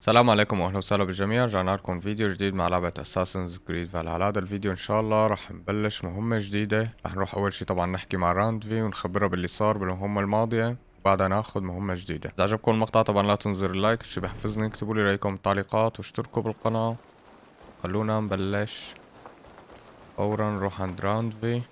السلام عليكم واهلا وسهلا بالجميع. رجعنا لكم فيديو جديد مع لعبة اساسنز كريد فالهالا. هذا الفيديو ان شاء الله رح نبلش مهمة جديدة. رح نروح اول شي طبعا نحكي مع راندفي ونخبرها باللي صار بالمهمة الماضية، وبعدها ناخذ مهمة جديدة. اذا عجبكم المقطع طبعا لا تنسوا اللايك، الشي بحفزني. اكتبوا لي رايكم بالتعليقات واشتركوا بالقناة. خلونا نبلش فورا. نروح عند راندفي.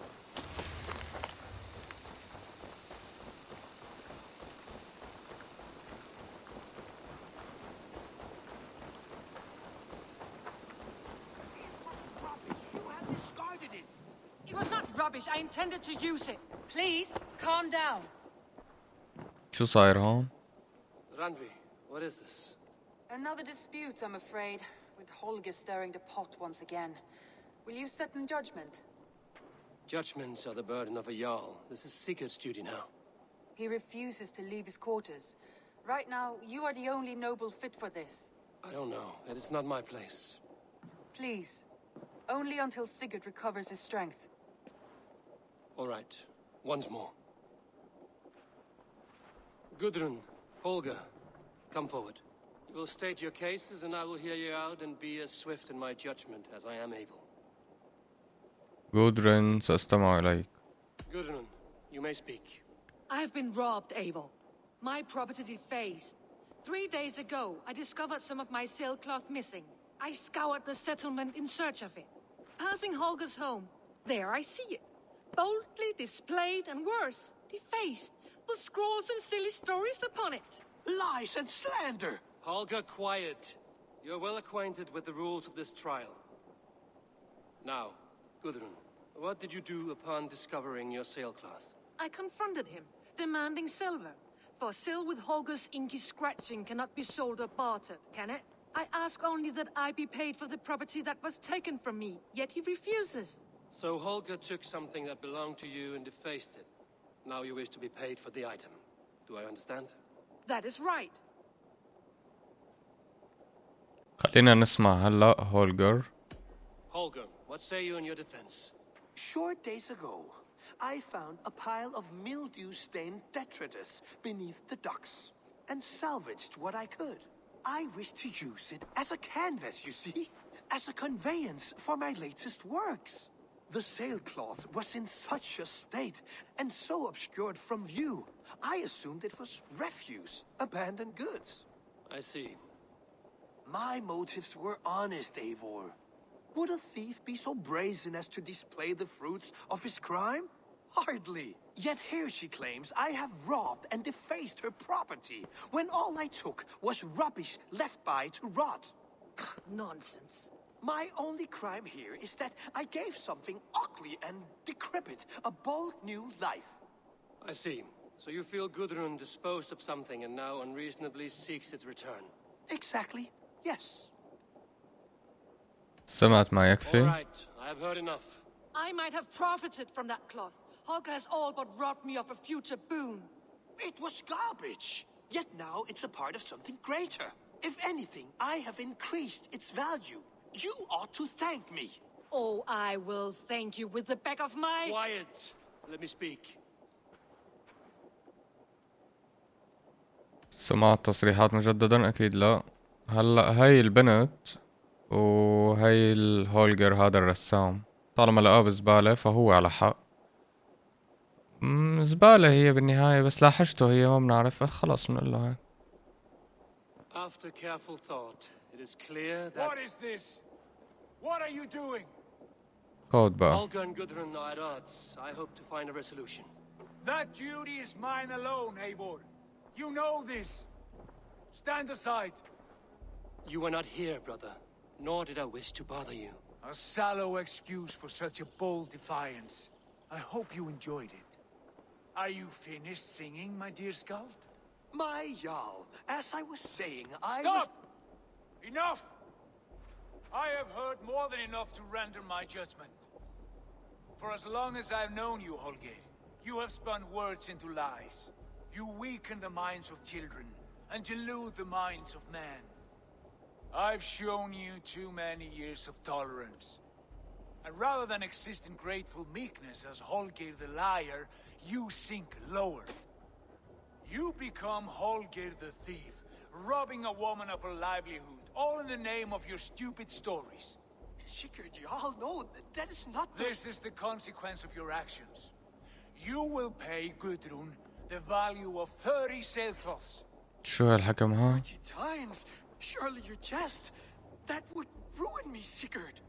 I intended to use it. Please, calm down. شو صاير هون؟ Randvi, what is this? Another dispute, I'm afraid, with Holger stirring the pot once again. Will you set in judgment? Judgments are the burden of a Jarl. This is Sigurd's duty now. He refuses to leave his quarters. Right now, you are the only noble fit for this. I don't know. It is not my place. Please. Only until Sigurd recovers his strength. All right. Once more. Gudrun, Holger, come forward. You will state your cases and I will hear you out and be as swift in my judgment as I am able. Gudrun سأستمع إليك. Gudrun, you may speak. I have been robbed, Eivor. My property defaced. 3 days ago, I discovered some of my sailcloth missing. I scoured the settlement in search of it. Passing Holger's home, there I see it. Boldly displayed and worse, defaced, with scrawls and silly stories upon it. Lies and slander! Holger, quiet. You're well acquainted with the rules of this trial. Now, Gudrun, what did you do upon discovering your sailcloth? I confronted him, demanding silver. For sil with Holger's inky scratching cannot be sold or bartered, can it? I ask only that I be paid for the property that was taken from me, yet he refuses. So Holger took something that belonged to you and defaced it. Now you wish to be paid for the item. Do I understand? That is right. خلينا نسمع هلا هولجر. Holger, what say you in your defense? Short days ago, I found a pile of mildew-stained detritus beneath the docks, and salvaged what I could. I wish to use it as a canvas, you see? As a conveyance for my latest works. The sailcloth was in such a state, and so obscured from view, I assumed it was refuse, abandoned goods. I see. My motives were honest, Eivor. Would a thief be so brazen as to display the fruits of his crime? Hardly. Yet here she claims I have robbed and defaced her property, when all I took was rubbish left by to rot. Nonsense. My only crime here is that I gave something ugly and decrepit a bold new life. I see. So you feel Gudrun disposed of something and now unreasonably seeks its return. Exactly, yes. سمعت ما All يكفي. right, I have heard enough. I might have profited from that cloth. Holger has all but robbed me of a future boon. It was garbage. Yet now it's a part of something greater. If anything, I have increased its value. You ought to thank me. Oh, I will thank you with the back of my... Quiet! Let me speak. سمعت تصريحات مجددا؟ أكيد لا. هلا هاي البنت وهي الهولجر هذا الرسام، طالما لقاه بزبالة فهو على حق. زبالة هي بالنهاية، بس لاحجته هي ما بنعرف، خلص بنقول له هيك. After careful thought, it is clear that... What is this? What are you doing? كود بقى. Holger and Gudrun are at odds. I hope to find a resolution. That duty is mine alone, Eivor. You know this. Stand aside. You were not here, brother. Nor did I wish to bother you. A sallow excuse for such a bold defiance. I hope you enjoyed it. Are you finished singing, my dear Skald? My Jarl, as I was saying, Stop! Enough! I have heard more than enough to render my judgment. For as long as I've known you, Holger, you have spun words into lies. You weaken the minds of children and delude the minds of men. I've shown you too many years of tolerance. And rather than exist in grateful meekness as Holger the liar, you sink lower. You become Holger the thief, robbing a woman of her livelihood, all in the name of your stupid stories. Sigurd, you all know that is not the... This is the consequence of your actions. You will pay Gudrun the value of 30 sailcloths. شو هالحكم ها؟ 30 times? Surely you jest. That would ruin me, Sigurd.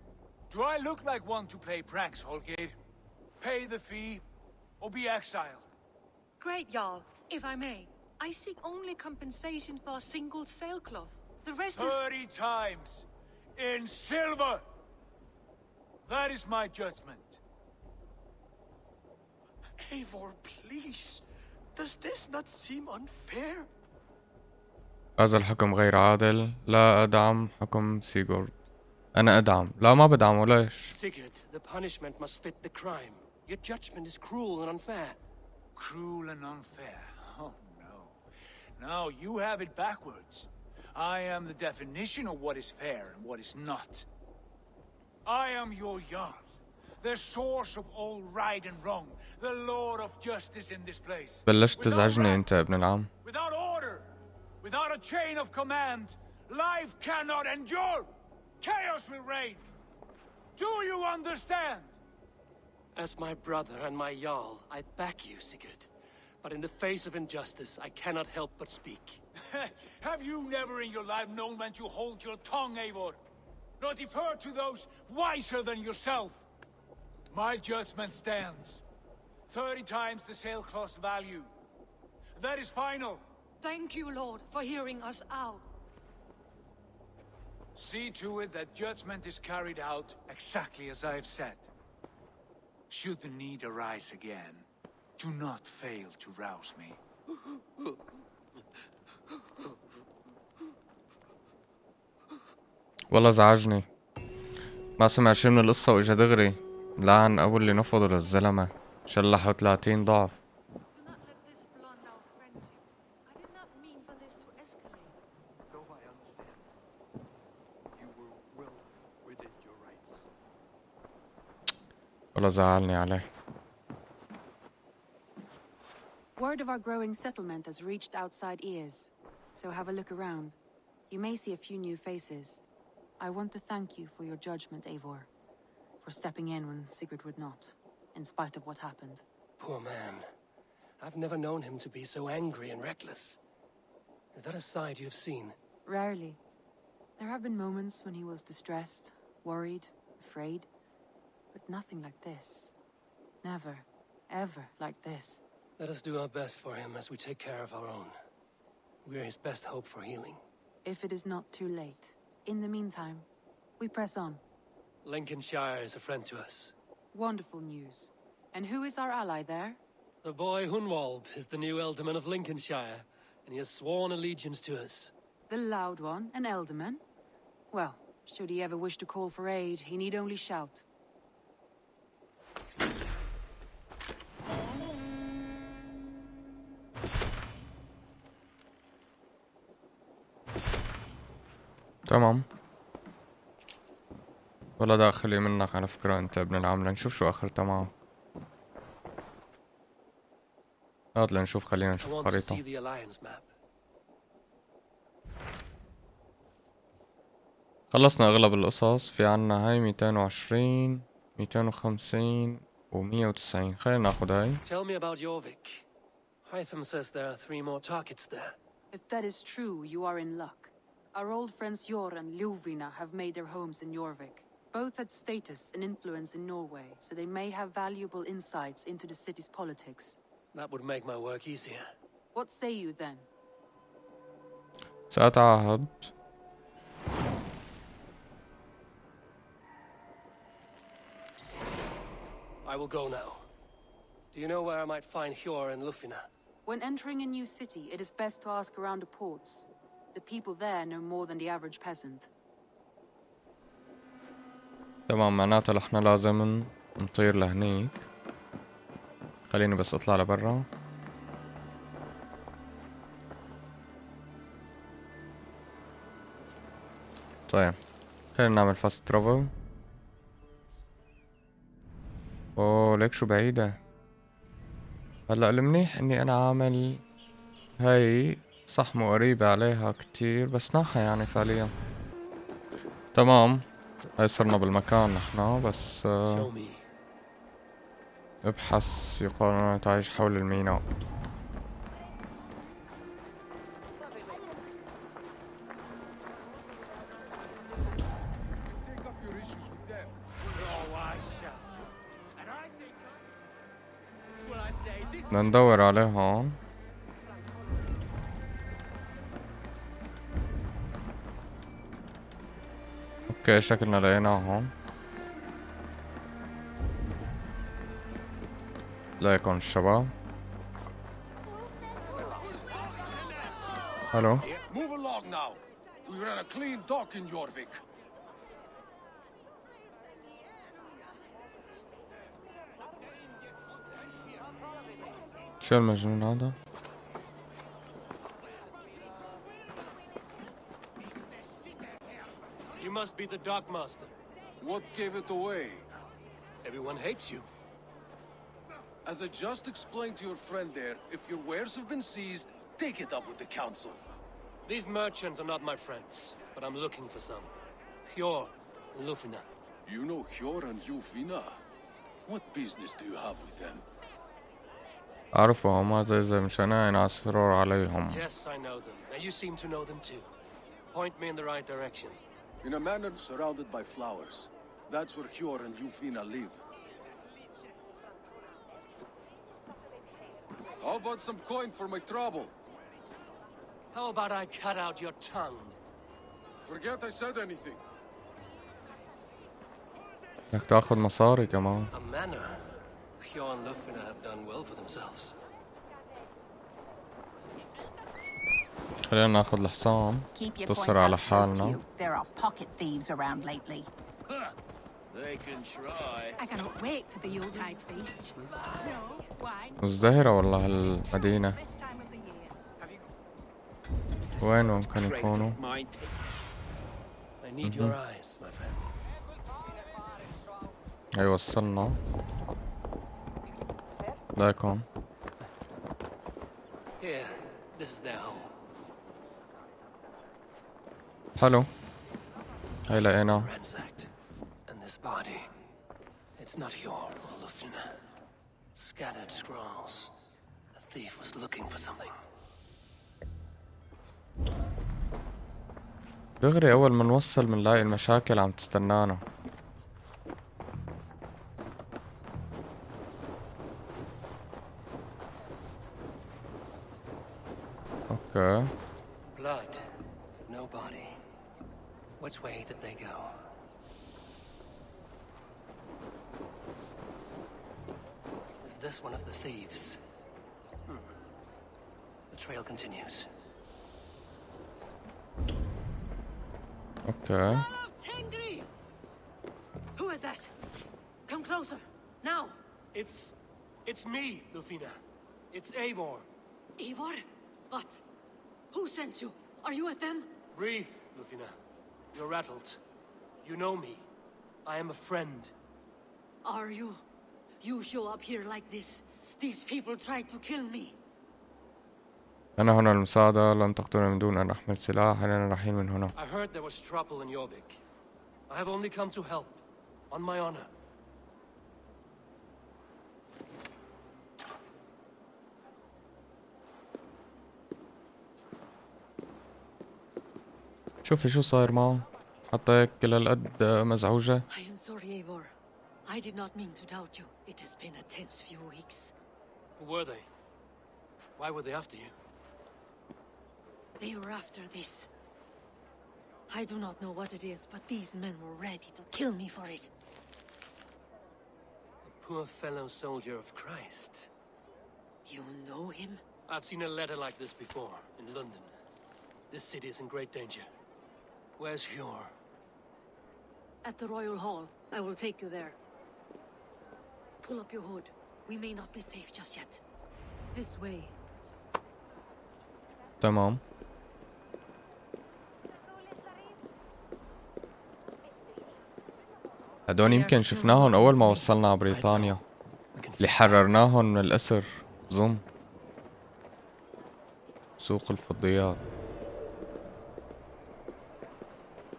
Do I look like one to play pranks, Holgeir? Pay the fee, or be exiled. Great, Jarl. If I may, I seek only compensation for a single sailcloth. The rest is... 30 times! In silver! That is my judgment. Eivor, please. Does this not seem unfair? هذا الحكم غير عادل. لا أدعم حكم سيغورد. أنا أدعم. لا ما بدعمه. ليش؟ Sigurd, the punishment must fit the crime. Your judgment is cruel and unfair. Cruel and unfair. Oh no. No, you have it backwards. I am the definition of what is fair and what is not. I am your Jarl, the source of all right and wrong, the lord of justice in this place. بلشت تزعجني أنت يا ابن العم. Without order, without a chain of command, life cannot endure. Chaos will reign. Do you understand? As my brother and my Jarl, I back you, Sigurd. But in the face of injustice, I cannot help but speak. Have you never in your life known when to hold your tongue, Eivor? Nor defer to those wiser than yourself? My judgment stands. 30 times the sailcloth's value. That is final. Thank you, Lord, for hearing us out. See to it that judgment is carried out exactly as I have said. Should the need arise again, do not fail to rouse me. والله زعجني. ما سمع شي من القصة واجا دغري. لعن أبو اللي نفضه للزلمة. شلحه 30 ضعف. Do not let this blunt our friendship. I did not mean for this to escalate. No, I understand. You were well within your rights. والله زعلني عليه. Word of our growing settlement has reached outside ears, so have a look around. You may see a few new faces. I want to thank you for your judgment, Eivor, for stepping in when Sigurd would not, in spite of what happened. Poor man. I've never known him to be so angry and reckless. Is that a side you've seen? Rarely. There have been moments when he was distressed, worried, afraid, but nothing like this. Never, ever like this. Let us do our best for him as we take care of our own. We're his best hope for healing. If it is not too late. In the meantime, we press on. Lincolnshire is a friend to us. Wonderful news. And who is our ally there? The boy Hunwald is the new Ealdorman of Lincolnshire, and he has sworn allegiance to us. The loud one, an Ealdorman? Well, should he ever wish to call for aid, he need only shout. تمام. ولا داخلي منك على فكرة انت ابن العم. لنشوف شو اخرتها معك. هات لنشوف. خلينا I نشوف want to see خريطة. the Alliance map. خلصنا اغلب القصص. في عنا هاي 220 250 و190. خلينا ناخد هاي. Tell me about Jorvik. Hytham says there are 3 more targets there. If that is true, you are in luck. Our old friends Jor and Ljuvina have made their homes in Jorvik. Both had status and influence in Norway, so they may have valuable insights into the city's politics. That would make my work easier. What say you then? سأتعهد. I will go now. Do you know where I might find Hjor and Lufina? When entering a new city, it is best to ask around the ports. The people there know more than the average peasant. تمام. معناتها نحنا لازم نطير لهنيك. خليني بس اطلع لبرا. طيب خلينا نعمل فاست ترافل. اوه ليك شو بعيدة. هلا المنيح اني انا عامل هاي صح مو قريبة عليها كتير بس ناحية يعني فعليا. تمام، هاي صرنا بالمكان نحنا بس Show me. ابحث يقارن تعيش حول الميناء. بدنا ندور عليه هون. اوكي شكلنا لقيناه هون. ليكن الشباب. الو. Move along now. We ran a clean dock in Jorvik. شو المجنون هذا؟ You must be the dockmaster. What gave it away? Everyone hates you. As I just explained to your friend there, if your wares have been seized, take it up with the council. These merchants are not my friends, but I'm looking for some. Hjor and Lufina. You know Hjor and Yufina? What business do you have with them? أعرفهم زي مشان ينعثروا عليهم. Yes, I know them. Now you seem to know them too. Point me in the right direction. In a manor surrounded by flowers. That's where Hjor and Yufina live. How about some coin for my trouble? How about I cut out your tongue? Forget I said anything. بدك تاخذ مصاري كمان. A manor. Hjor and Lufina have done well for themselves. خلينا ناخذ الحصان. تصر على حالنا. There are pocket thieves around lately. They can try. I cannot wait for the Yuletide feast. Snow, wine. مزدهرة والله هالمدينة. وين ممكن يكونوا؟ I need your eyes, my friend. هي وصلنا. ليكن. Here, this is their home. حلو. هي لقينا. Ransacked. And this body, it's not Hjor or Lufina. Scattered scrolls. The thief was looking for something. دغري أول ما نوصل منلاقي المشاكل عم تستنانا. اوكي. Blood. No body. Which way did they go? Is this one of the thieves? The trail continues. اوكي. Who is that? Come closer, now. It's me, Lufina. It's Eivor. Eivor? What? Who sent you? Are you with them? Breathe, Lufina. You're rattled. You know me. I am a friend. Are you? You show up here like this. These people tried to kill me. أنا هنا للمساعدة. لن تقتلني من دون أن أحمل سلاح. أنا رايحين من هنا. I heard there was trouble in Jorvik. I have only come to help. On my honor. شوفي شو صاير معه. حتى هيك كل هالقد مزعوجة. I am sorry, Eivor. I did not mean to doubt you. It has been a tense few weeks. Who were they? Why were they after you? They were after this. I do not know what it is, but these men were ready to kill me for it. A poor fellow soldier of Christ. You know him? I've seen a letter like this before, in London. This city is in great danger. Where's Hjor? At the Royal Hall. I will take you there. Pull up your hood. We may not be safe just yet. This way. تمام. هدول يمكن شفناهم أول ما وصلنا على بريطانيا. اللي حررناهم من الأسر بظن. سوق الفضيات.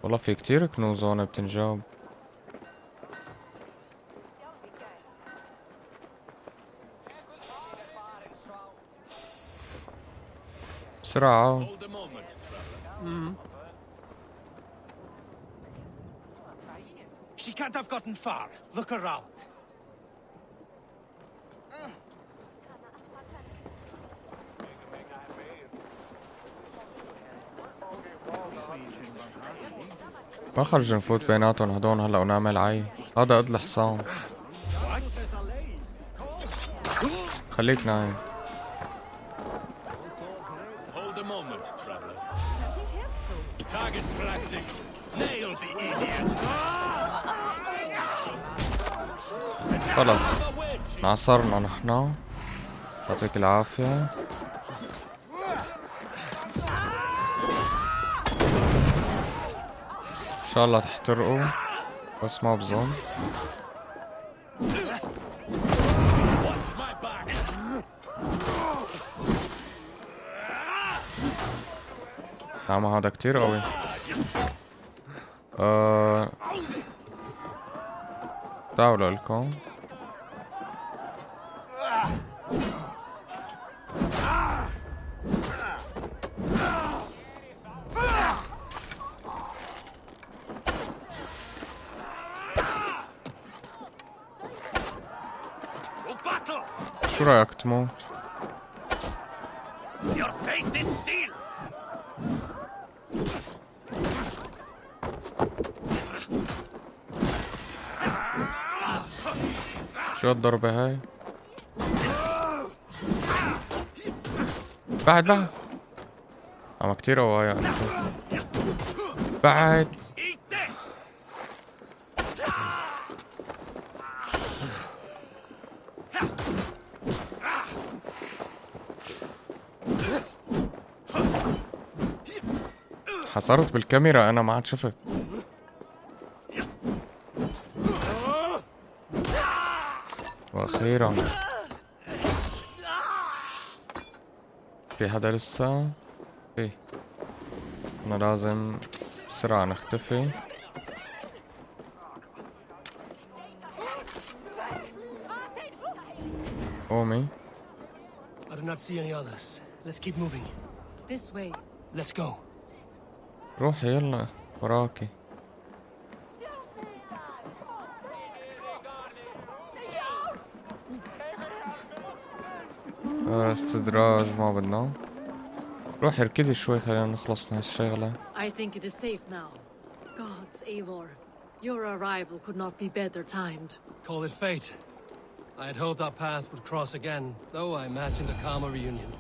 والله في كتير كنوز هون بتنجاب. بسرعة. She can't have gotten far. Look around. ما خرج نفوت بيناتهم هدول هلا ونعمل عي. هذا قد الحصان. خليك نايم. خلص نعصرنا نحنا. يعطيك العافية. ان شاء الله تحترقوا بس ما بظن. نعم هذا كتير قوي. تعالوا لكم. شو رأيك تموت؟ Your fate is sealed. شو الضربة هاي؟ بعد اما كتير قوايا انت. بعد حصرت بالكاميرا انا ما عاد شفت. واخيرا في حدا لسه؟ ايه انا لازم بسرعة نختفي. قومي. I do not see any others. Let's keep moving. This way. Let's go. روحي يلا وراكي. استدراج ما بدنا. روحي اركضي شوي خلينا نخلص من هالشغلة. I think it is safe now. Gods, Eivor. Your arrival could not be better timed. Call it fate. I had hoped our paths would cross again, though I imagined a calmer reunion.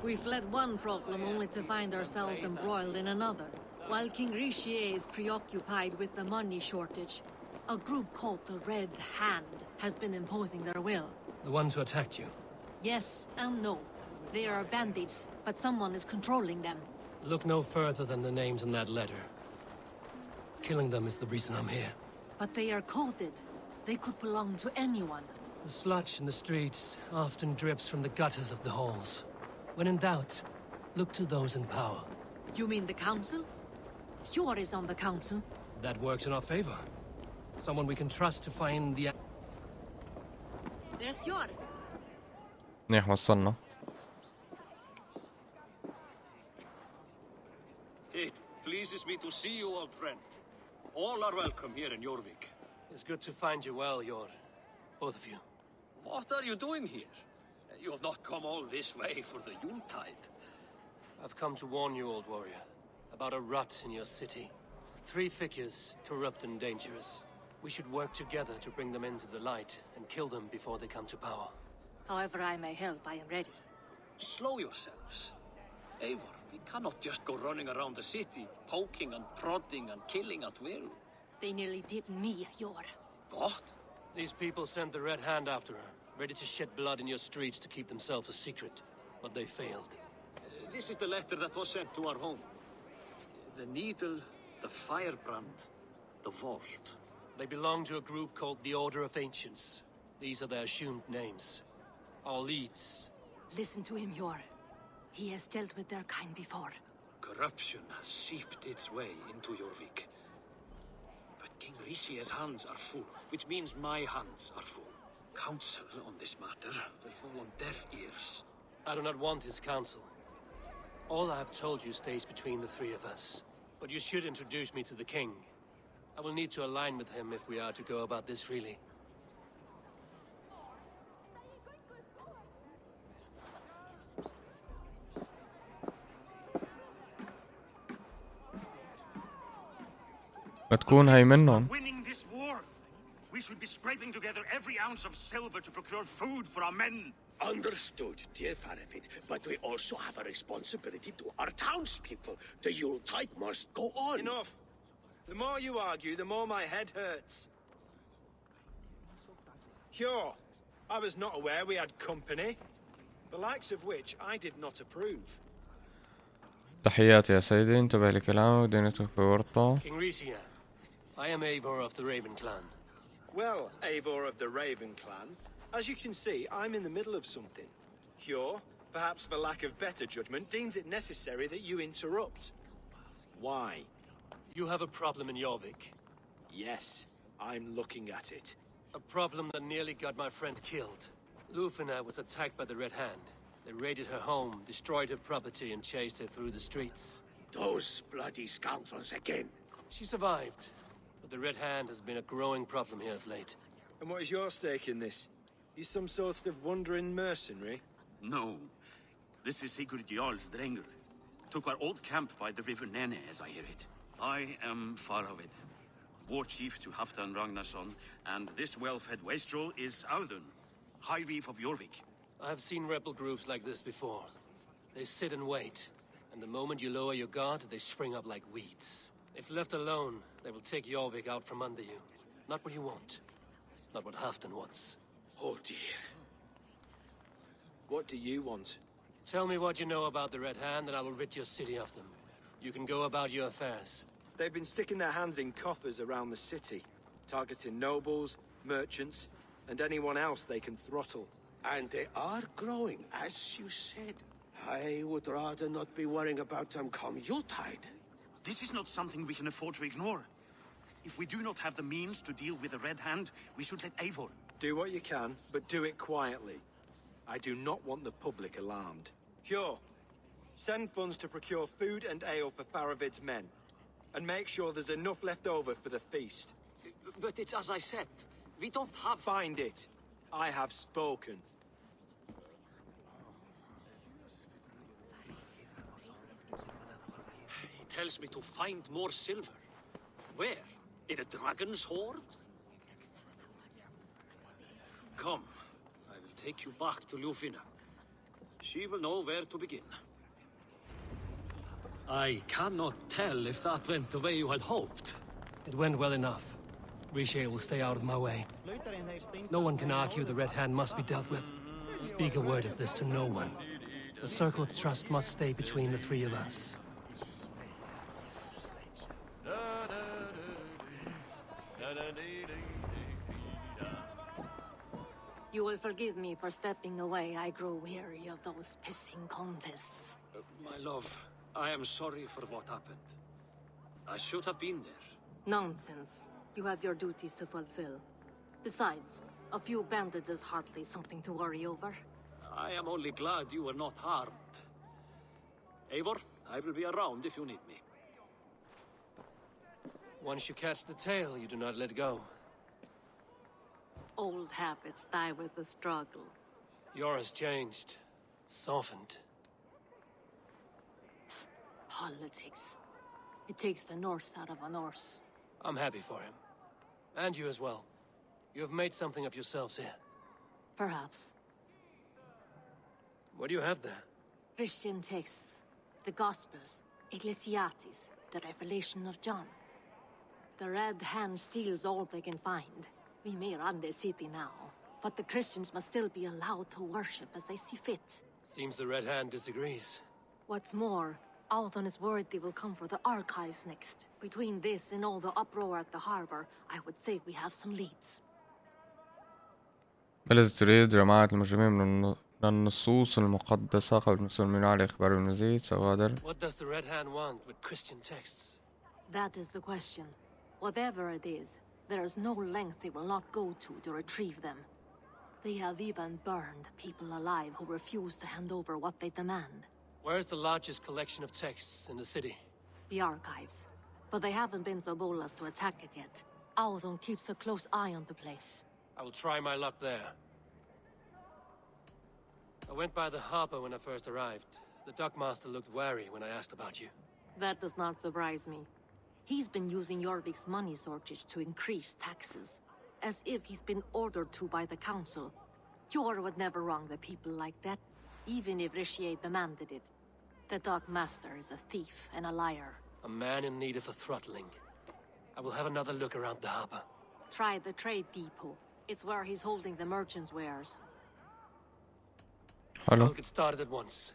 We fled one problem only to find ourselves embroiled in another. While King Richier is preoccupied with the money shortage, a group called the Red Hand has been imposing their will. The ones who attacked you. Yes and no. They are bandits, but someone is controlling them. Look no further than the names in that letter. Killing them is the reason I'm here. But they are coded. They could belong to anyone. The sludge in the streets often drips from the gutters of the halls. When in doubt, look to those in power. You mean the council? Hjor is on the council. That works in our favor. Someone we can trust to find the... There's Hjor. منيح وصلنا. It pleases me to see you, old friend. All are welcome here in Jorvik. It's good to find you well, Yor. Both of you. What are you doing here? You have not come all this way for the Yuletide. I've come to warn you, old warrior, about a rut in your city. 3 figures, corrupt and dangerous. We should work together to bring them into the light and kill them before they come to power. However I may help, I am ready. Slow yourselves. Eivor, we cannot just go running around the city, poking and prodding and killing at will. They nearly did me, Hjor. What? These people sent the Red Hand after her, ready to shed blood in your streets to keep themselves a secret. But they failed. This is the letter that was sent to our home. The needle, the firebrand, the vault. They belong to a group called the Order of Ancients. These are their assumed names. Our leads. Listen to him, Hjor. He has dealt with their kind before. Corruption has seeped its way into Jorvik. But King Ricia's hands are full, which means my hands are full. Counsel on this matter will fall on deaf ears. I do not want his counsel. All I have told you stays between the three of us. But you should introduce me to the king. I will need to align with him if we are to go about this freely. بتكون هي منهم. Winning this war, we should be scraping together every ounce of silver to procure food for our men. Understood, dear Faravid, but we also have a responsibility to our townspeople. The Yuletide must go on. Enough. The more you argue, the more my head hurts. Sure, I was not aware we had company, the likes of which I did not approve. تحياتي يا سيدي، انتبه لكلامك، دينتك في ورطة. King Ricia, I am Eivor of the Raven clan. Well, Eivor of the Raven clan, as you can see, I'm in the middle of something. Hjor, perhaps for lack of better judgment, deems it necessary that you interrupt. Why? You have a problem in Jorvik. Yes, I'm looking at it. A problem that nearly got my friend killed. Lufina was attacked by the Red Hand. They raided her home, destroyed her property, and chased her through the streets. Those bloody scoundrels again. She survived, but the Red Hand has been a growing problem here of late. And what is your stake in this? You some sort of wandering mercenary? No. This is Sigurd Jarl's Drengr. Took our old camp by the river Nene, as I hear it. I am Faravid, war chief to Halfdan Ragnarsson, and this well-fed wastrel is Audun, High Reef of Jorvik. I have seen rebel groups like this before. They sit and wait, and the moment you lower your guard, they spring up like weeds. If left alone, they will take Jorvik out from under you. Not what you want. Not what Halfdan wants. Oh dear. What do you want? Tell me what you know about the Red Hand, and I will rid your city of them. You can go about your affairs. They've been sticking their hands in coffers around the city, targeting nobles, merchants, and anyone else they can throttle. And they are growing, as you said. I would rather not be worrying about them come Yuletide. This is not something we can afford to ignore. If we do not have the means to deal with the Red Hand, we should let Eivor. Do what you can, but do it quietly. I do not want the public alarmed. Hjor, send funds to procure food and ale for Faravid's men. And make sure there's enough left over for the feast. But it's as I said, we don't have... Find it. I have spoken. He tells me to find more silver. Where? In a dragon's hoard? Come, I will take you back to Lufina. She will know where to begin. I cannot tell if that went the way you had hoped. It went well enough. Ricia will stay out of my way. No one can argue the Red Hand must be dealt with. Speak a word of this to no one. The circle of trust must stay between the three of us. You will forgive me for stepping away. I grow weary of those pissing contests. My love, I am sorry for what happened. I should have been there. Nonsense. You have your duties to fulfill. Besides, a few bandits is hardly something to worry over. I am only glad you were not harmed. Eivor, I will be around if you need me. Once you catch the tail, you do not let go. Old habits die with the struggle. Yours changed. Softened. Politics. It takes the Norse out of a Norse. I'm happy for him. And you as well. You have made something of yourselves here. Perhaps. What do you have there? Christian texts. The Gospels. Ecclesiastes. The Revelation of John. The Red Hand steals all they can find. We may run the city now, but the Christians must still be allowed to worship as they see fit. Seems the Red Hand disagrees. What's more, Althon is worried they will come for the archives next. Between this and all the uproar at the harbor, I would say we have some leads. بلز تريد جماعة المجرمين من من النصوص المقدسة قبل المسلمين على إخبار المزيد سأغادر. What does the Red Hand want with Christian texts? That is the question. Whatever it is, there is no length they will not go to retrieve them. They have even burned people alive who refuse to hand over what they demand. Where's the largest collection of texts in the city? The archives. But they haven't been so bold as to attack it yet. Alvon keeps a close eye on the place. I will try my luck there. I went by the harbor when I first arrived. The dockmaster looked wary when I asked about you. That does not surprise me. He's been using Jorvik's money shortage to increase taxes. As if he's been ordered to by the council. Jor would never wrong the people like that, even if Rishier demanded it. The dockmaster is a thief and a liar. A man in need of a throttling. I will have another look around the harbor. Try the trade depot. It's where he's holding the merchants' wares. Hello. I'll get started at once.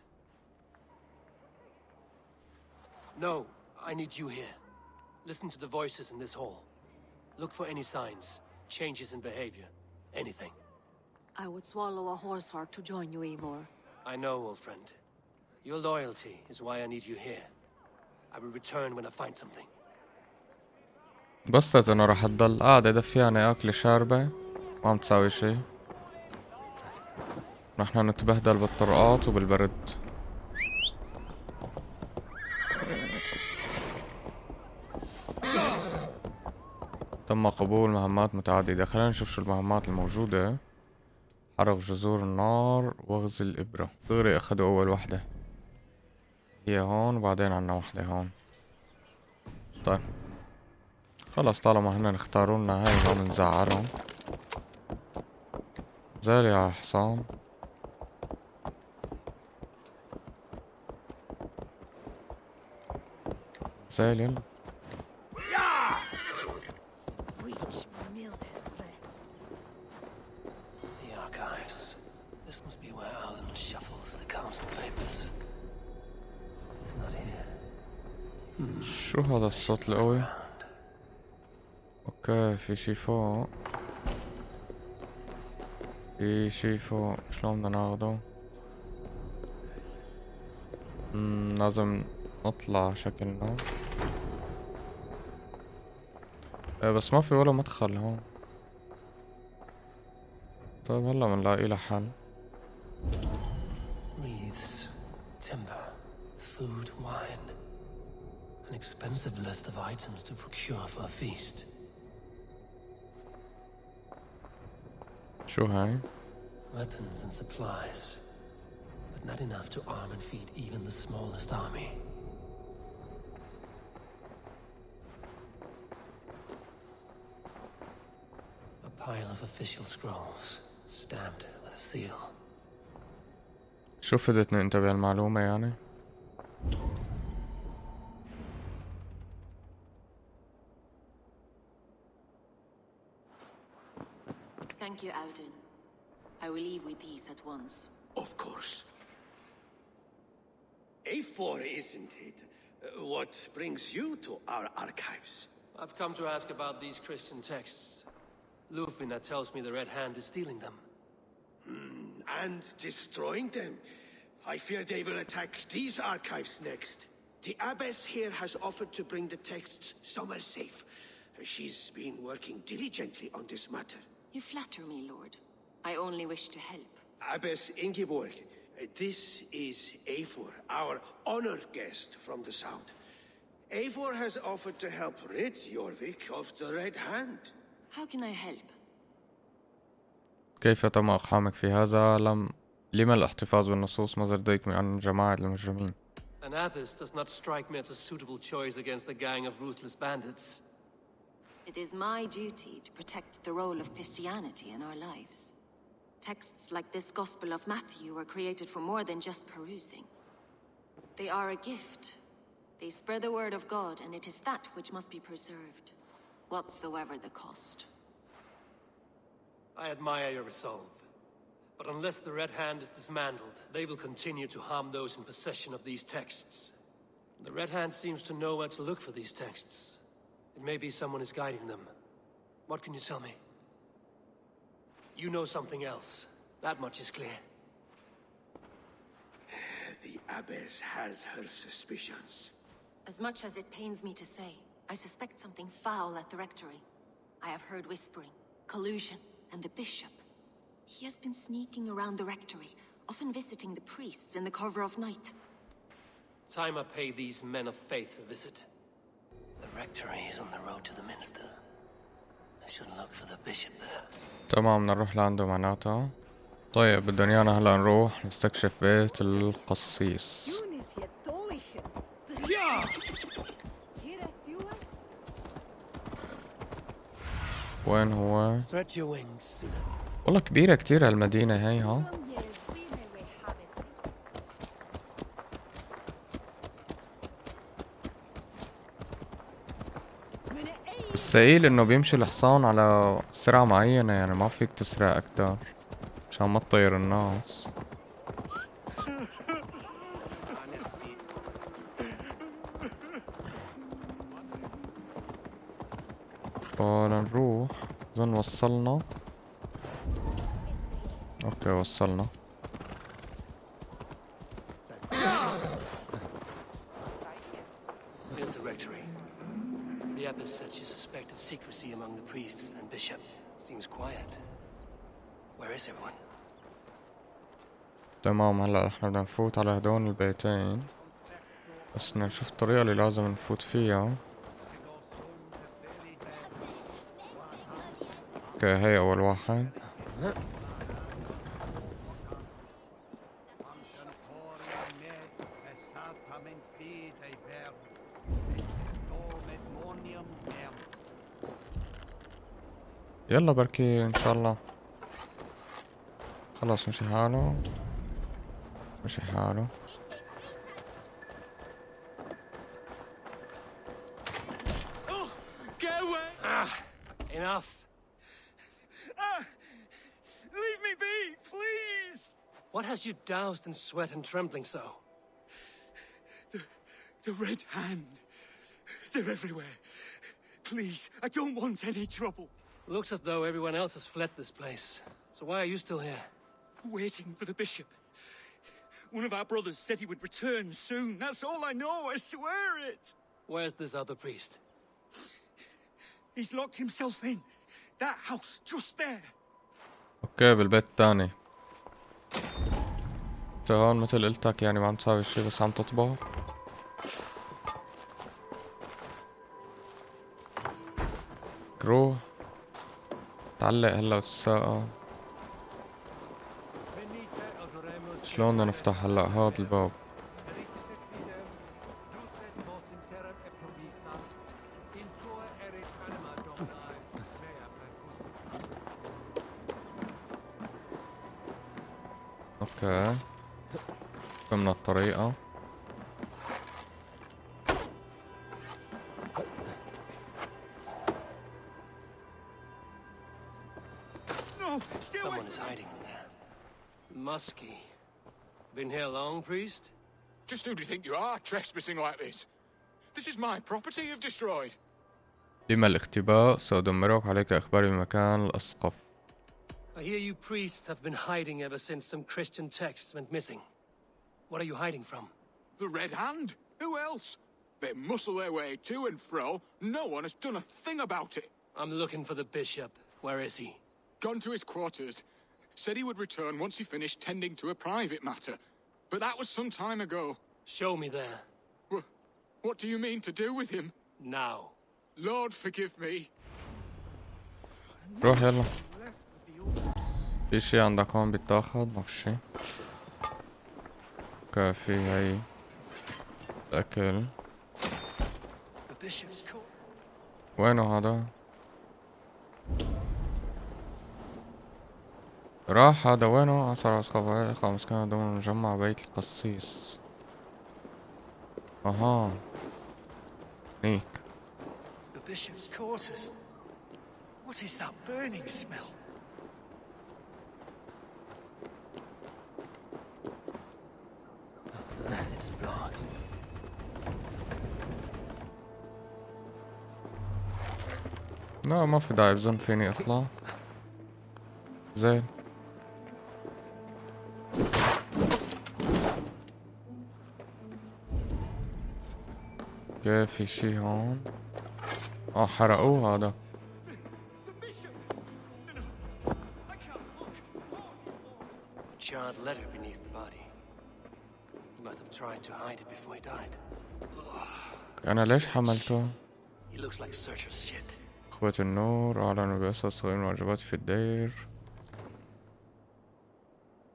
No, I need you here. Listen to the voices in this hall. Look for any signs, changes in behavior, anything. I would swallow a horse heart to join you, Eivor. I know, old friend. Your loyalty is why I need you here. I will return when I find something. بسطت انه راح تضل قاعدة دفيانة اكلة شاربة ما عم تساوي شي. نحن نتبهدل بالطرقات وبالبرد. تم قبول مهمات متعددة. خلينا نشوف شو المهمات الموجودة. حرق جذور النار وغزي الإبرة. دغري أخدوا أول وحدة هي هون وبعدين عنا وحدة هون. طيب خلص طالما هن اختاروا لنا هاي هون نزعلهم. زال يا حصان. زال يلا. The archives. This must be where Alden shuffles the council papers. He's not here. شو هذا الصوت القوي؟ اوكي في شي فوق. في شي فوق. شلون بدنا ناخده؟ لازم نطلع شكلنا. بس ما في ولا مدخل هون. طيب هلا بنلاقي له حل. Wreaths, timber, food, wine. An expensive list of items to procure for a feast. شو هاي؟ Weapons and supplies, but not enough to arm and feed even the smallest army. A pile of official scrolls, stamped with a seal. شو فدتني انت بهالمعلومة يعني؟ Thank you, Audun. I will leave with these at once. Of course. A4, isn't it? What brings you to our archives? I've come to ask about these Christian texts. Lufina tells me the Red Hand is stealing them. And destroying them. I fear they will attack these archives next. The abbess here has offered to bring the texts somewhere safe. She's been working diligently on this matter. You flatter me, Lord. I only wish to help. Abbess Ingeborg, this is Eivor, our honored guest from the south. Eivor has offered to help rid Jorvik of the Red Hand. How can I help? كيف تم إقحامك في هذا؟ لما الاحتفاظ بالنصوص مصدر ضيق عن جماعة المجرمين؟ An abbess does not strike me as a suitable choice against a gang of ruthless bandits. It is my duty to protect the role of Christianity in our lives. Texts like this Gospel of Matthew were created for more than just perusing. They are a gift. They spread the word of God, and it is that which must be preserved, whatsoever the cost. I admire your resolve. But unless the Red Hand is dismantled, they will continue to harm those in possession of these texts. The Red Hand seems to know where to look for these texts. It may be someone is guiding them. What can you tell me? You know something else. That much is clear. abbess has her suspicions. As much as it pains me to say, I suspect something foul at the rectory. I have heard whispering, collusion, and the bishop. He has been sneaking around the rectory, often visiting the priests in the cover of night. Time I pay these men of faith a visit. The rectory is on the road to the minster. I should look for the bishop there. تمام نروح لعنده معناتها. طيب بدهم ايانا هلا نروح نستكشف بيت القصيص. وين هو؟ والله كبيرة كتير هالمدينة هاي ها. الثقيل انه بيمشي الحصان على سرعة معينة، يعني ما فيك تسرع اكتر عشان ما تطير الناس. فلنروح اظن وصلنا. اوكي وصلنا. Here's the rectory. The abbess said she suspected secrecy among the priests and bishop. Seems quiet. Where is everyone? تمام هلا احنا بدنا نفوت على هدول البيتين، بس بدنا نشوف الطريقة اللي لازم نفوت فيها. اوكي هي اول واحد. يلا بركي ان شاء الله. خلاص مشي حاله مشي حاله. Enough. Leave me be, please! What has you doused in sweat and trembling so? The Red Hand. They're everywhere. Please, I don't want any trouble. Looks as though everyone else has fled this place. So why are you still here? Waiting for the bishop. One of our brothers said he would return soon. That's all I know, I swear it. Where's this other priest? He's locked himself in. That house, just there. اوكي بالبيت الثاني. انت هون مثل قلتك يعني ما عم تساوي شي بس عم تطبخ. روح تعلق هلا وتتساقى. شلون بدنا نفتح هلا هاد الباب؟ اوكي فهمنا الطريقة. Someone is hiding in there. Musky. Been here long, priest? Just who do you think you are, trespassing like this? This is my property you've destroyed. لما الاختباء سأدمرك عليك إخباري بمكان الأسقف. I hear you priests have been hiding ever since some Christian texts went missing. What are you hiding from? The Red Hand? Who else? They muscle their way to and fro. No one has done a thing about it. I'm looking for the bishop. Where is he? Gone to his quarters. Said he would return once he finished tending to a private matter. But that was some time ago. Show me there. What do you mean to do with him? Now. Lord forgive me. روح يلا. في شي عندك هون بيتاخد؟ ما في شي. كافي هاي الأكل. وينه هذا؟ راح هذا وينه؟ أسرع أسقف خامس كان ضمن مجمع بيت القصيص. أها هنيك. The bishop's quarters. What is that burning smell? It's blocked. لا ما في داعي بظن فيني اطلع. زين اوكي في شي هون. حرقوه هذا. Charred letter beneath the body. He must have tried to hide it before he died. انا ليش حملته؟ He looks like searcher's shit. اخوة النور اعلنوا بأساس صغير من الواجبات في الدير.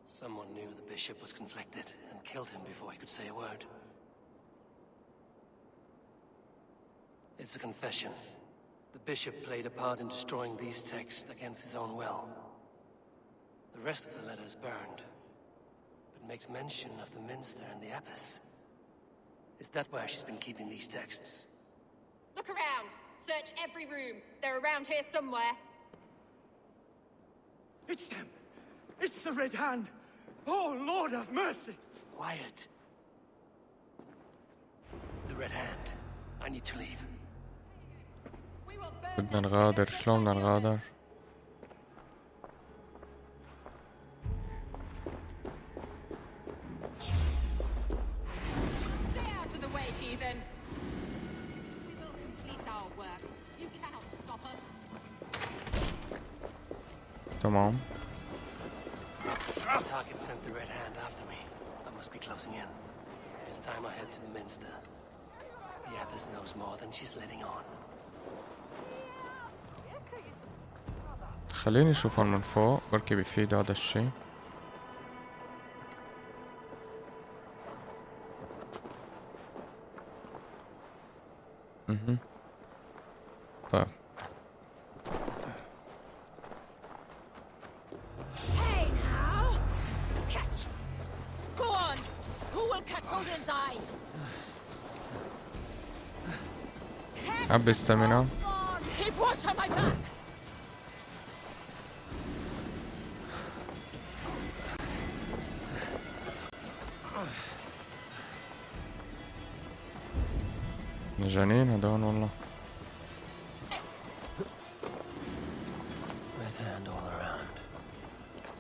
Someone knew the bishop was conflicted and killed him before he could say a word. It's a confession. The bishop played a part in destroying these texts against his own will. The rest of the letter is burned, but makes mention of the minster and the abbess. Is that where she's been keeping these texts? Look around. Search every room. They're around here somewhere. It's them! It's the Red Hand! Oh, Lord have mercy! Quiet. The Red Hand. I need to leave. بدنا نغادر. شلون بدنا نغادر؟ Stay out of the way, heathen. We will complete our work. You cannot stop us. تمام. The target sent the Red Hand after me. I must be closing in. It is time I head to the minster. The abbess knows more than she's letting on. خليني اشوفهم من فوق بركي بيفيد هذا الشي. طيب. Hey now! Catch! Go on! Who will catch Odin's eye? عبي استامينا. Keep watch on my back! مجانين هدول والله. Red Hand all around.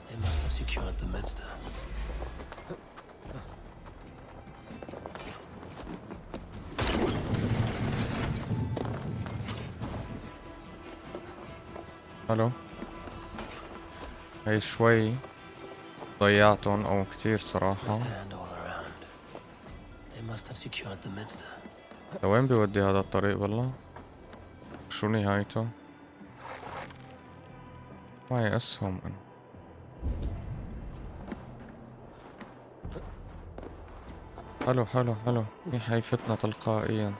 They must have secured the minster. الو. هي شوي ضيعتهم او كتير صراحة. Red Hand all around. They must have secured the minster. لوين بيودي هذا الطريق والله؟ شو نهايته؟ معي اسهم انا. حلو حلو حلو. مين حيفتنا تلقائيا؟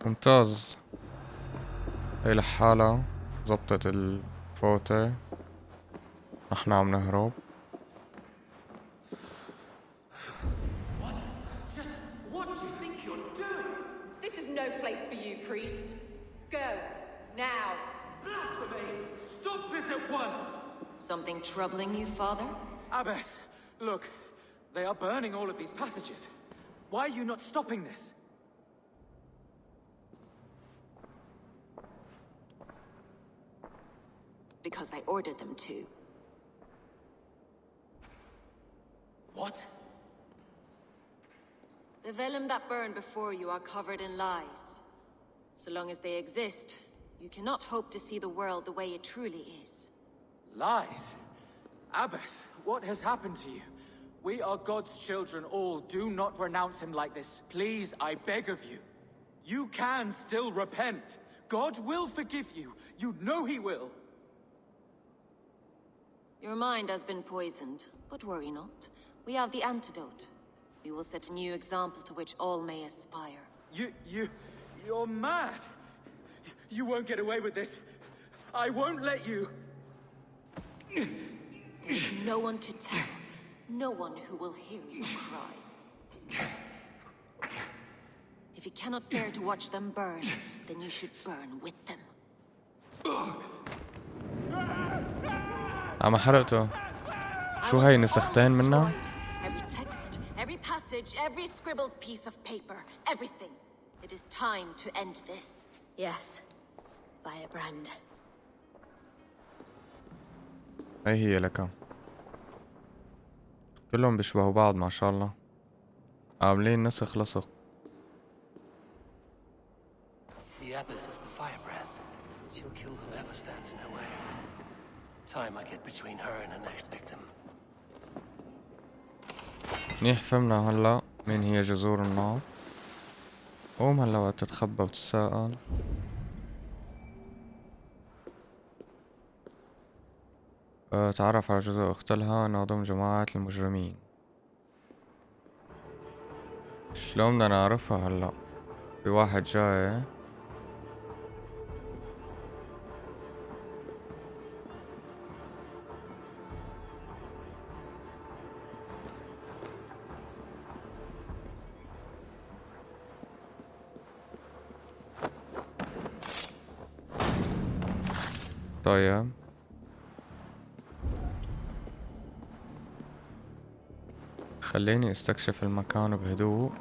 ممتاز. هي لحالها زبطت الفوتة. نحن عم نهرب. What do you think you're doing? This is no place for you, priest. Go, now. Blasphemy! Stop this at once! Something troubling you, Father? Abbess, look. They are burning all of these passages. Why are you not stopping this? Because I ordered them to. What? The vellum that burned before you are covered in lies. So long as they exist, you cannot hope to see the world the way it truly is. Lies? Abbess, what has happened to you? We are God's children all. Do not renounce him like this. Please, I beg of you. You can still repent. God will forgive you. You know he will. Your mind has been poisoned, but worry not. We have the antidote. We will set a new example to which all may aspire. You're mad. You won't get away with this. I won't let you. No one to tell. No one who will hear your cries. If you cannot bear to watch them burn, then you should burn with them. عم حرقته. شو هاي نسختين منها؟ Every text, every passage, every scribbled piece of paper, everything. It is time to end this. Yes, Firebrand. هاي هي لك. كلهم بيشبهوا بعض ما شاء الله، عاملين نسخ لصق. The Abbess is the Firebrand. She'll kill whoever stands in her way. Time I get between her and her next victim. منيح فهمنا هلا مين هي جذور النار. قوم هلا وقت تتخبى وتتساءل. تعرف على جذوة اختلها انها ضمن جماعة المجرمين. شلون بدنا نعرفها هلا؟ في واحد جاي. طيب خليني استكشف المكان بهدوء.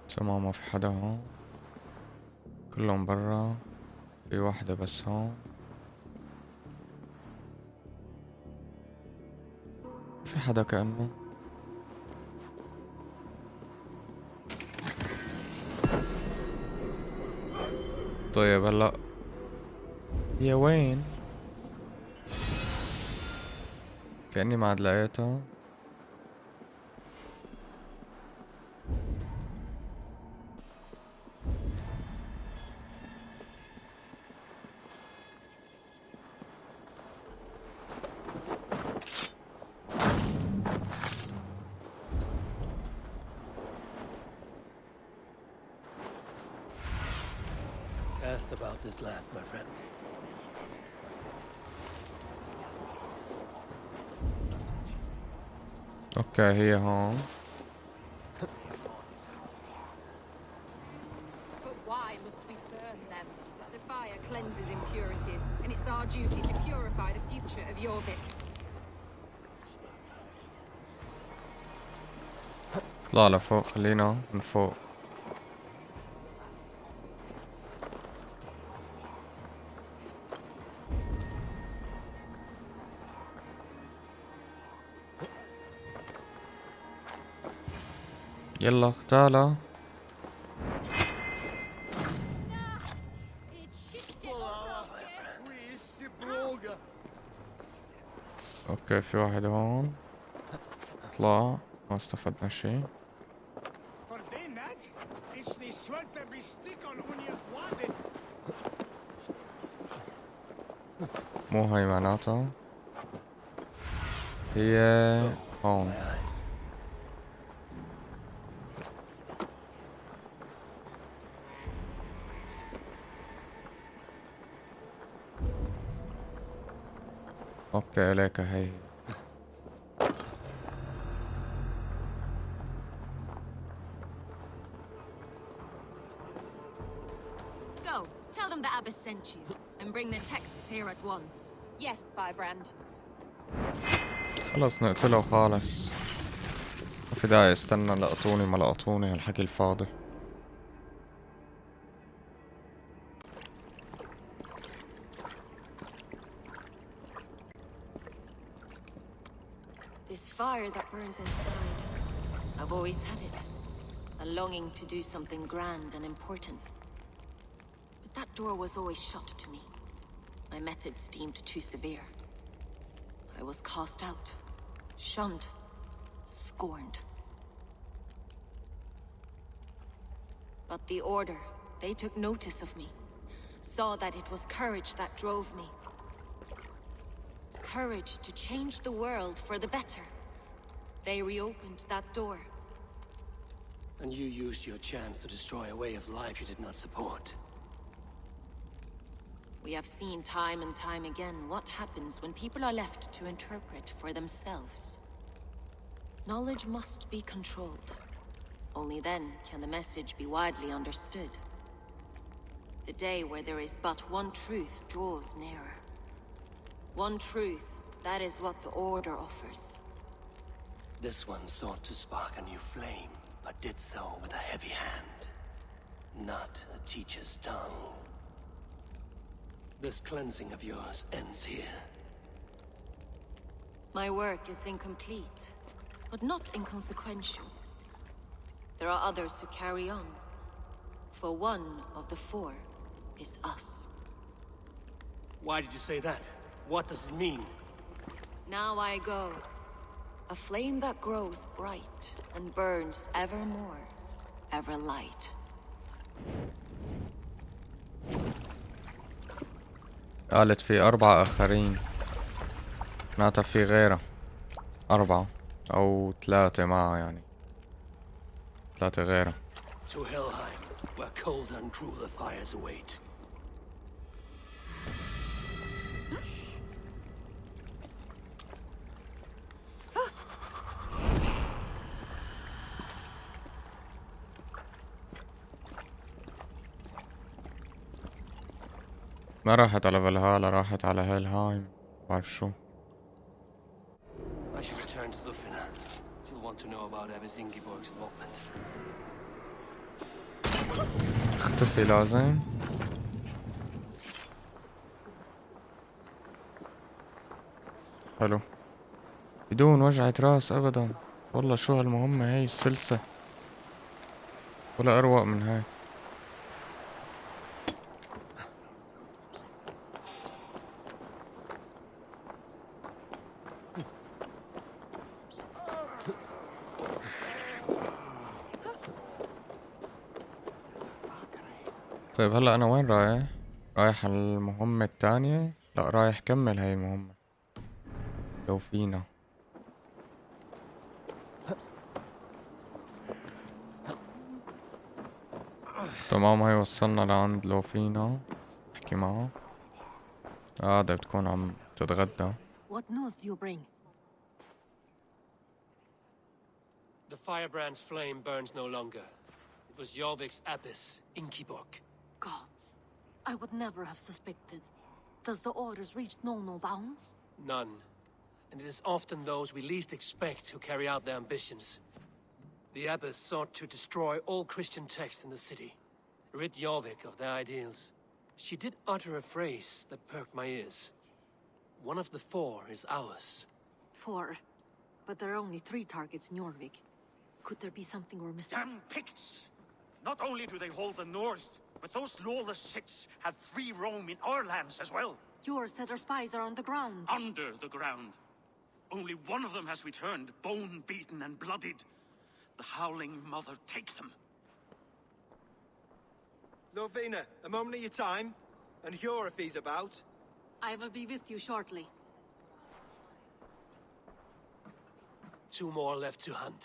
تمام ما في حدا هون، كلهم برا، في واحدة بس هون. في حدا كأنه. طيب هلا هي وين؟ كأني ما عاد لقيتها. Asked about this land, my friend. اوكي هي هون. But why must we burn them? The fire cleanses impurities, and it's our duty to purify the future of Yorbik. اطلع لفوق، خلينا من فوق. يلا تعالى. اوكي في واحد هون. اطلع، ما استفدنا شي. مو هاي معناتها، هي هون. اوكي عليك هي. Go, tell them the Abbess sent you, and bring the texts here at once. Yes, Firebrand. خلص نقتله خالص، ما في داعي استنى لقطوني ما لقطوني هالحكي الفاضي. This fire that burns inside, I've always had it. A longing to do something grand and important. But that door was always shut to me. My methods deemed too severe. I was cast out, shunned, scorned. But the Order, they took notice of me, saw that it was courage that drove me. Courage to change the world for the better. They reopened that door. And you used your chance to destroy a way of life you did not support. We have seen time and time again what happens when people are left to interpret for themselves. Knowledge must be controlled. Only then can the message be widely understood. The day where there is but one truth draws nearer. One truth, that is what the Order offers. This one sought to spark a new flame, but did so with a heavy hand, not a teacher's tongue. This cleansing of yours ends here. My work is incomplete, but not inconsequential. There are others who carry on, for one of the four is us. Why did you say that? What does it mean? Now I go. A flame that grows bright and burns ever more, ever light. قالت في 4 آخرين، معناتها في غيرها 4 أو 3 معها، يعني 3 غيرها. To Helheim, where cold and crueler fires await. ما راحت على فالهالا، راحت على هيلهايم، بعرف شو. I should return to Lufina. She'll want to know about Abbess Ingeborg's involvement. اختفي لازم. حلو، بدون وجعة راس ابدا. والله شو هالمهمة هاي السلسة، ولا اروق من هاي. طيب هلا انا وين رايح؟ رايح على المهمة الثانية؟ لا، رايح كمل هاي المهمة لو فينا. تمام، هاي وصلنا لعند لو فينا. احكي معه. قاعدة بتكون عم تتغدى. What news do you bring? The firebrand's flame burns no longer. It was Jorvik's abbess, Ingeborg. Gods, I would never have suspected. Does the orders reach no bounds? None. And it is often those we least expect who carry out their ambitions. The abbess sought to destroy all Christian texts in the city, rid Jorvik of their ideals. She did utter a phrase that perked my ears. One of the 4 is ours. 4? But there are only 3 targets in Jorvik. Could there be something we're missing? Damn Picts! Not only do they hold the north, but those lawless Siths have free roam in our lands as well. Your said our spies are on the ground. Under the ground. Only one of them has returned, bone-beaten and bloodied. The Howling Mother take them. Lovina, a moment of your time. And Hjor if he's about. I will be with you shortly. 2 more left to hunt.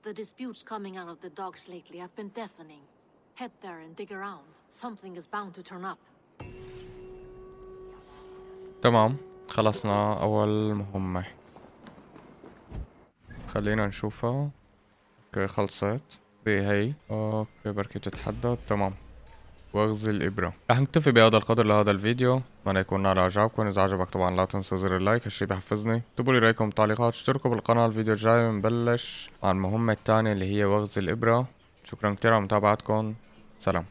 The disputes coming out of the docks lately have been deafening. Head there and dig around. Something is bound to turn up. تمام، خلصنا أول مهمة. خلينا نشوفها. اوكي خلصت بهي. اوكي بركي بتتحدد. تمام، واغزي الإبرة. رح نكتفي بهذا القدر لهذا الفيديو. اتمنى يكون نال اعجابكم. اذا عجبك طبعا لا تنسى زر اللايك، هالشي بحفزني. اكتبوا لي رايكم بتعليقات، اشتركوا بالقناة. الفيديو الجاي بنبلش مع المهمة الثانية اللي هي وغزي الإبرة. شكرا كتير على متابعتكم. سلام.